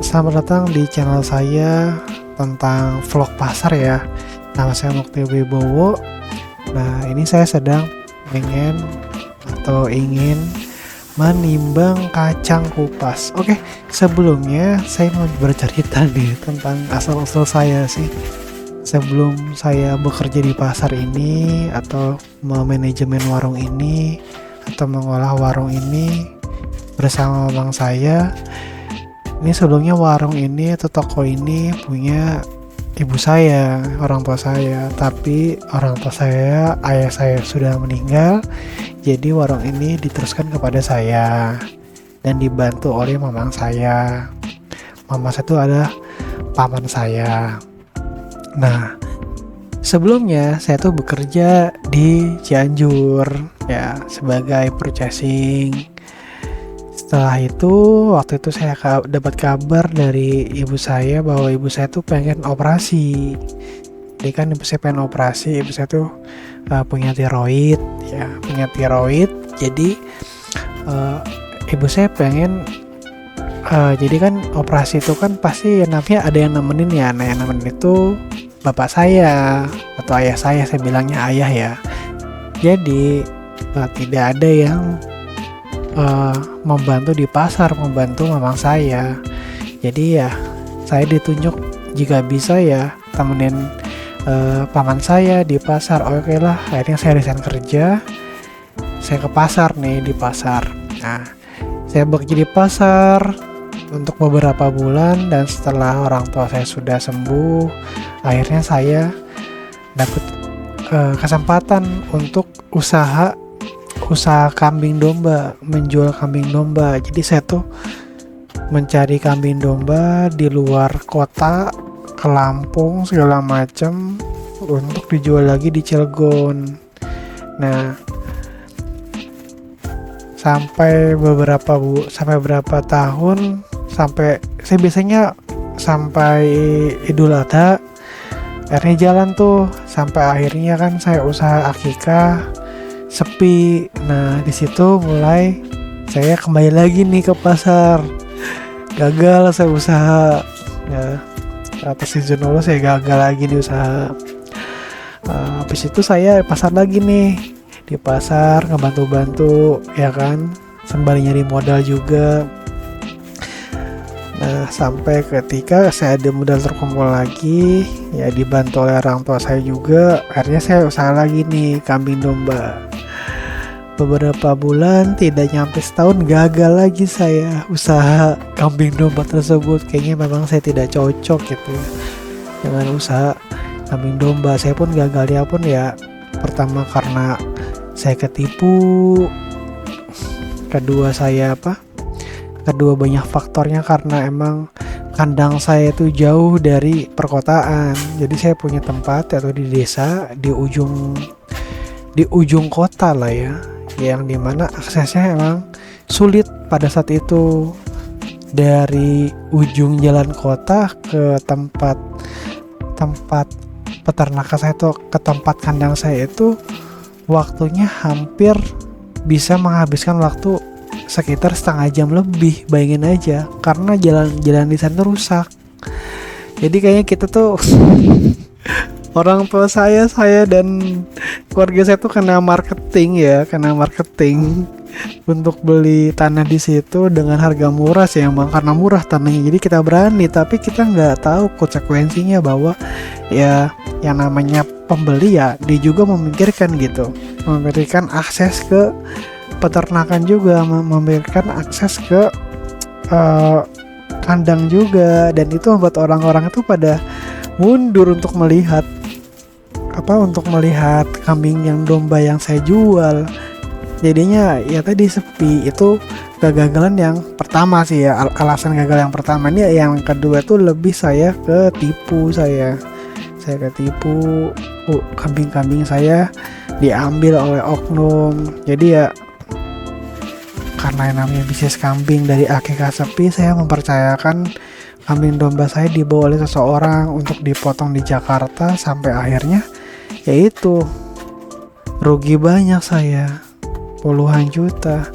Selamat datang di channel saya tentang vlog pasar ya. Nama saya Mukti Wibowo. Nah, ini saya sedang ingin menimbang kacang kupas. Oke, sebelumnya saya mau bercerita nih tentang asal-usul saya sih. Sebelum saya bekerja di pasar ini atau memanajemen warung ini atau mengolah warung ini bersama abang saya. Ini sebelumnya warung ini atau toko ini punya ibu saya, orang tua saya. Tapi orang tua saya, ayah saya sudah meninggal. Jadi warung ini diteruskan kepada saya dan dibantu oleh mamang saya. Mama saya itu adalah paman saya. Nah, sebelumnya saya tuh bekerja di Cianjur ya sebagai purchasing. Setelah itu, waktu itu saya dapat kabar dari ibu saya bahwa ibu saya tuh pengen operasi. Jadi kan ibu saya pengen operasi, ibu saya tuh punya tiroid, ya punya tiroid. Jadi ibu saya pengen, jadi kan operasi itu kan pasti namanya ada yang nemenin ya. Nah yang nemenin itu bapak saya atau ayah saya bilangnya ayah ya. Jadi tidak ada yang membantu di pasar, membantu mamang saya. Jadi ya saya ditunjuk jika bisa ya temenin paman saya di pasar. Oke lah, akhirnya saya resign kerja, saya ke pasar nih, di pasar. Nah, saya bekerja di pasar untuk beberapa bulan, dan setelah orang tua saya sudah sembuh, akhirnya saya dapat kesempatan untuk usaha kambing domba, menjual kambing domba. Jadi saya tuh mencari kambing domba di luar kota, ke Lampung segala macam untuk dijual lagi di Cilegon. Nah, sampai berapa tahun, sampai saya biasanya sampai Idul Adha akhirnya jalan tuh, sampai akhirnya kan saya usaha akikah sepi. Nah di situ mulai saya kembali lagi nih ke pasar. Gagal saya usaha ya, atas izin Allah saya gagal lagi di usaha. Habis itu saya pasar lagi nih, di pasar ngebantu-bantu ya kan, sembari nyari modal juga. Nah sampai ketika saya ada modal terkumpul lagi, ya dibantu oleh orang tua saya juga, akhirnya saya usaha lagi nih kambing domba. Beberapa bulan, tidak nyampe setahun, gagal lagi saya usaha kambing domba tersebut. Kayaknya memang saya tidak cocok gitu dengan usaha kambing domba. Saya pun gagalnya pun ya, pertama karena saya ketipu, kedua banyak faktornya karena emang kandang saya itu jauh dari perkotaan. Jadi saya punya tempat atau di desa di ujung kota lah ya, yang dimana aksesnya emang sulit pada saat itu. Dari ujung jalan kota ke tempat peternakan saya itu, ke tempat kandang saya itu, waktunya hampir bisa menghabiskan waktu sekitar setengah jam lebih. Bayangin aja, karena jalan di sana rusak. Jadi kayaknya kita tuh orang tua saya dan keluarga saya tuh kena marketing untuk beli tanah di situ dengan harga murah sih emang, karena murah tanahnya. Jadi kita berani, tapi kita nggak tahu konsekuensinya bahwa ya yang namanya pembeli ya dia juga memikirkan gitu, memikirkan akses ke peternakan juga, memikirkan akses ke kandang juga, dan itu membuat orang-orang itu pada mundur untuk melihat kambing yang domba yang saya jual. Jadinya ya tadi sepi. Itu kegagalan yang pertama sih ya, alasan gagal yang pertama. Ini yang kedua tuh lebih saya ketipu. Saya ketipu, kambing-kambing saya diambil oleh oknum. Jadi ya karena yang namanya bisnis kambing dari akikah sepi, saya mempercayakan kambing domba saya dibawa oleh seseorang untuk dipotong di Jakarta, sampai akhirnya yaitu rugi banyak saya, puluhan juta.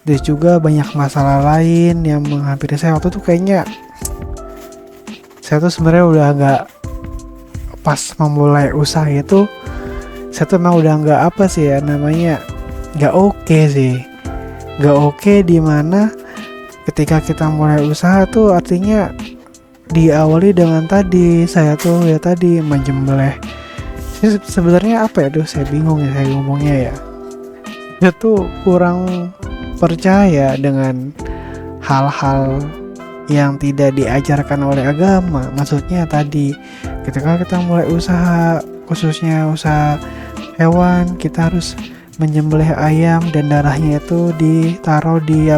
Terus juga banyak masalah lain yang menghampiri saya waktu itu. Kayaknya saya tuh sebenarnya udah nggak, pas memulai usaha itu saya tuh emang udah nggak apa sih ya namanya, nggak oke sih, nggak oke dimana ketika kita mulai usaha tuh artinya diawali dengan tadi saya tuh ya tadi menjembeleh. Sebenarnya apa ya, saya bingung ya saya ngomongnya ya. Saya tuh kurang percaya dengan hal-hal yang tidak diajarkan oleh agama. Maksudnya tadi ketika kita mulai usaha, khususnya usaha hewan, kita harus menyembelih ayam dan darahnya itu ditaruh di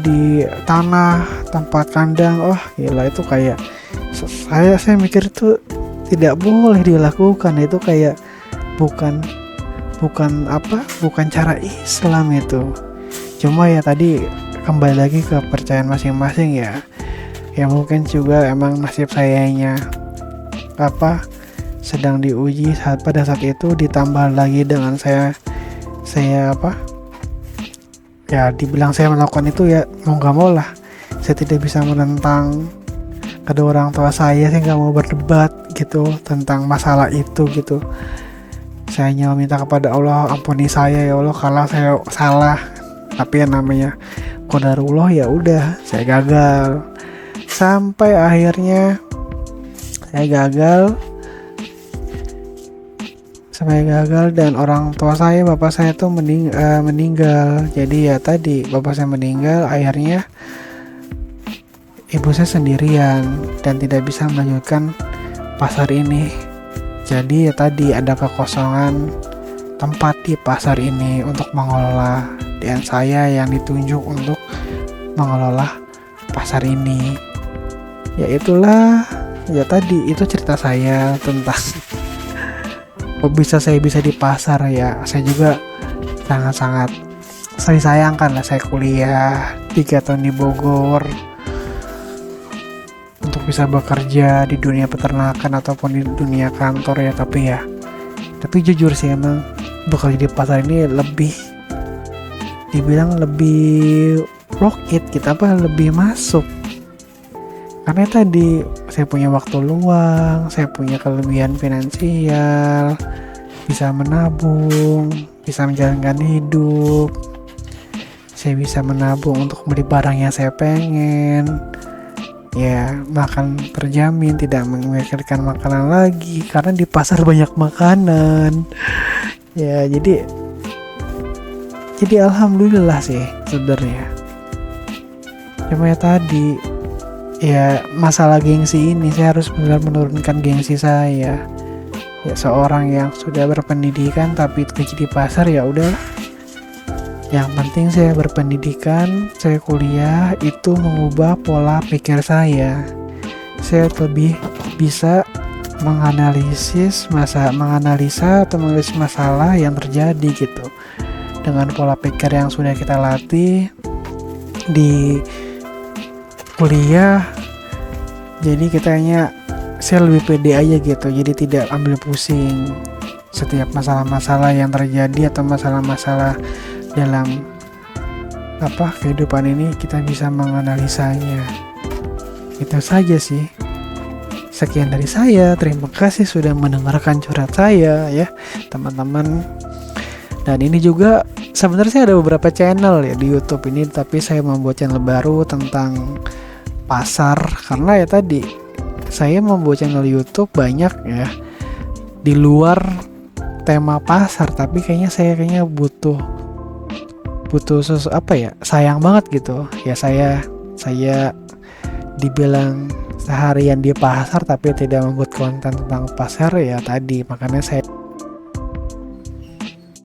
di tanah tempat kandang. Oh gila, itu kayak saya mikir itu tidak boleh dilakukan. Itu kayak bukan cara Islam itu. Cuma ya tadi kembali lagi ke kepercayaan masing-masing ya. Ya mungkin juga emang nasib sayanya sedang diuji pada saat itu, ditambah lagi dengan saya ya dibilang saya melakukan itu ya mau nggak mau lah. Saya tidak bisa menentang kedua orang tua saya nggak mau berdebat gitu tentang masalah itu gitu. Saya hanya meminta kepada Allah, ampuni saya ya Allah kalau saya salah. Tapi yang namanya qadarullah, ya udah saya gagal. Sampai akhirnya saya gagal dan orang tua saya, bapak saya tuh meninggal. Jadi ya tadi bapak saya meninggal, akhirnya ibu saya sendirian dan tidak bisa melanjutkan pasar ini. Jadi ya tadi ada kekosongan tempat di pasar ini untuk mengelola, dan saya yang ditunjuk untuk mengelola pasar ini. Ya itulah, ya tadi itu cerita saya tentang saya bisa di pasar ya. Saya juga sangat-sangat saya sayangkan lah, saya kuliah 3 tahun di Bogor untuk bisa bekerja di dunia peternakan ataupun di dunia kantor ya. Tapi jujur sih emang bekerja di pasar ini dibilang lebih rocket gitu, lebih masuk. Karena tadi saya punya waktu luang, saya punya kelebihan finansial, bisa menabung, bisa menjalankan hidup. Saya bisa menabung untuk beli barang yang saya pengen. Ya, makan terjamin, tidak memikirkan makanan lagi karena di pasar banyak makanan. Ya, jadi alhamdulillah sih sebenarnya. Cuma ya tadi, ya masalah gengsi ini, saya harus benar menurunkan gengsi saya. Ya seorang yang sudah berpendidikan tapi kerja di pasar, ya udahlah. Yang penting saya berpendidikan, saya kuliah, itu mengubah pola pikir saya. Saya lebih bisa menganalisa atau menganalisis masalah yang terjadi gitu. Dengan pola pikir yang sudah kita latih di kuliah, jadi kitanya saya lebih pede aja gitu. Jadi tidak ambil pusing setiap masalah-masalah yang terjadi atau masalah-masalah dalam kehidupan ini, kita bisa menganalisanya. Itu saja sih. Sekian dari saya. Terima kasih sudah mendengarkan curhat saya ya teman-teman. Dan ini juga sebenarnya ada beberapa channel ya di YouTube ini, tapi saya membuat channel baru tentang pasar karena ya tadi saya membuat channel YouTube banyak ya di luar tema pasar, tapi saya butuh sayang banget gitu ya. Saya dibilang seharian di pasar tapi tidak membuat konten tentang pasar ya tadi, makanya saya